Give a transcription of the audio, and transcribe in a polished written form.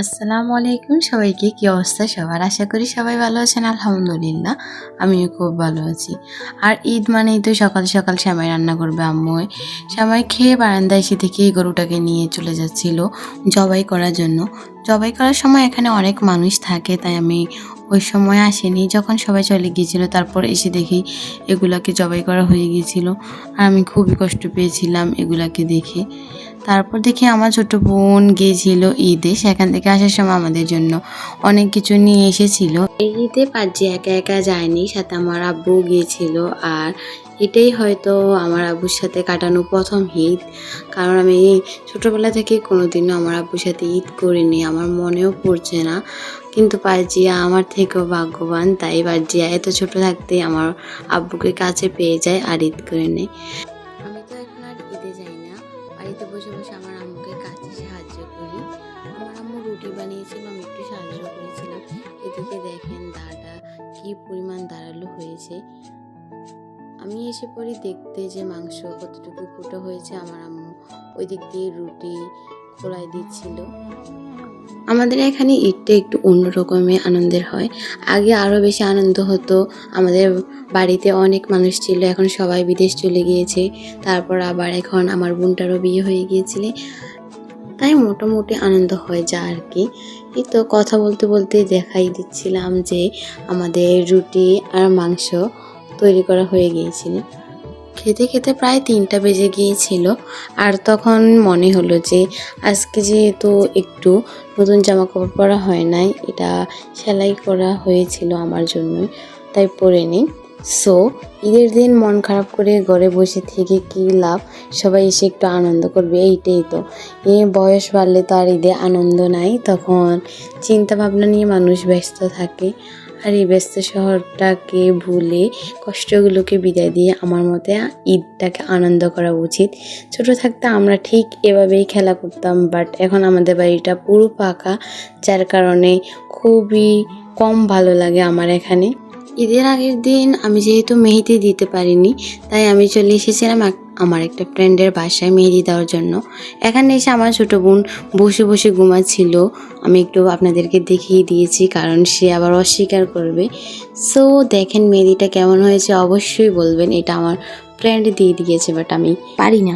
আসসালামু আলাইকুম সবাইকে, কি অবস্থা সবার? আশা করি সবাই ভালো আছেন। আলহামদুলিল্লাহ আমিও খুব ভালো আছি। আর ঈদ মানেই তো সকাল সকাল সেমাই রান্না করবে আম্মু। সেমাই খেয়ে বারান্দায় এসে দেখি গরুটাকে নিয়ে চলে যাচ্ছিল জবাই করার জন্য। জবাই করার সময় এখানে অনেক মানুষ থাকে, তাই আমি ওই সময় আসিনি। যখন সবাই চলে গিয়েছিল তারপর এসে দেখি এগুলাকে জবাই করা হয়ে গিয়েছিল। আর আমি খুবই কষ্ট পেয়েছিলাম এগুলাকে দেখে। তারপর দেখি আমার ছোট বোন গিয়েছিল ঈদে, সেখান থেকে আসার সময় আমাদের জন্য অনেক কিছু নিয়ে এসেছিল। এই ঈদে পাজি একা একা যায়নি, সাথে আমার আব্বু গিয়েছিল। আর এটাই হয়তো আমার আব্বুর সাথে কাটানো প্রথম ঈদ, কারণ আমি ছোটোবেলা থেকে কোনোদিনও আমার আব্বুর সাথে ঈদ করিনি, আমার মনেও পড়ছে না। কিন্তু পাজিয়া আমার থেকেও ভাগ্যবান, তাই পাজিয়া এত ছোট থাকতে আমার আব্বুকে কাছে পেয়ে যায় আর ঈদ করে নেয়। আমি তো এখন আর ঈদে যাই না, বাড়িতে বসে বসে আমার আম্মুকে কাজে সাহায্য করি। আমার আম্মু রুটি বানিয়েছিল, আমি একটু সাহায্য করেছিলাম। এদিকে দেখেন দাঁড়া কি পরিমাণ দাঁড়ালো হয়েছে। আমি এসে পড়ি দেখতে যে মাংস কতটুকু ফুটো হয়েছে। আমার আম্মু ওই দিক দিয়ে রুটি খোলাই দিচ্ছিল। আমাদের এখানে ঈদটা একটু অন্যরকমের আনন্দের হয়। আগে আরও বেশি আনন্দ হতো, আমাদের বাড়িতে অনেক মানুষ ছিল, এখন সবাই বিদেশ চলে গিয়েছে। তারপর আবার এখন আমার বোনটারও বিয়ে হয়ে গিয়েছিল, তাই মোটামুটি আনন্দ হয় যা আর কি। এই তো কথা বলতে বলতে দেখাই দিচ্ছিলাম যে আমাদের রুটি আর মাংস তৈরি করা হয়ে গিয়েছিল। খেতে খেতে প্রায় 3টা বেজে গিয়েছিল। আর তখন মনে হলো যে আজকে যেহেতু একটু নতুন জামা কাপড় পরা হয় নাই, এটা সেলাই করা হয়েছিল আমার জন্যই, তাই পরে নিই। সো ঈদের দিন মন খারাপ করে ঘরে বসে থেকে কী লাভ, সবাই এসে একটু আনন্দ করবে, এইটাই তো। বয়স বাড়লে তো আর ঈদে আনন্দ নাই, তখন চিন্তা ভাবনা নিয়ে মানুষ ব্যস্ত থাকে। আর এই ব্যস্ত শহরটাকে ভুলে কষ্টগুলোকে বিদায় দিয়ে আমার মতে ঈদটাকে আনন্দ করা উচিত। ছোট থাকতে আমরা ঠিক এভাবেই খেলা করতাম, বাট এখন আমাদের বাড়িটা পুরো পাকা, যার কারণে খুবই কম ভালো লাগে আমার এখানে। ঈদের আগের দিন আমি যেহেতু মেহেদি দিতে পারিনি, তাই আমি চলে এসেছিলাম আমার একটা ফ্রেন্ডের বাসায় মেহেদি দেওয়ার জন্য। এখানে এসে আমার ছোটো বোন বসে বসে ঘুমাচ্ছিল, আমি একটু আপনাদেরকে দেখিয়ে দিয়েছি, কারণ সে আবার অস্বীকার করবে। সো দেখেন মেহেদিটা কেমন হয়েছে অবশ্যই বলবেন। এটা আমার ফ্রেন্ড দিয়ে দিয়েছে, বাট আমি পারি না।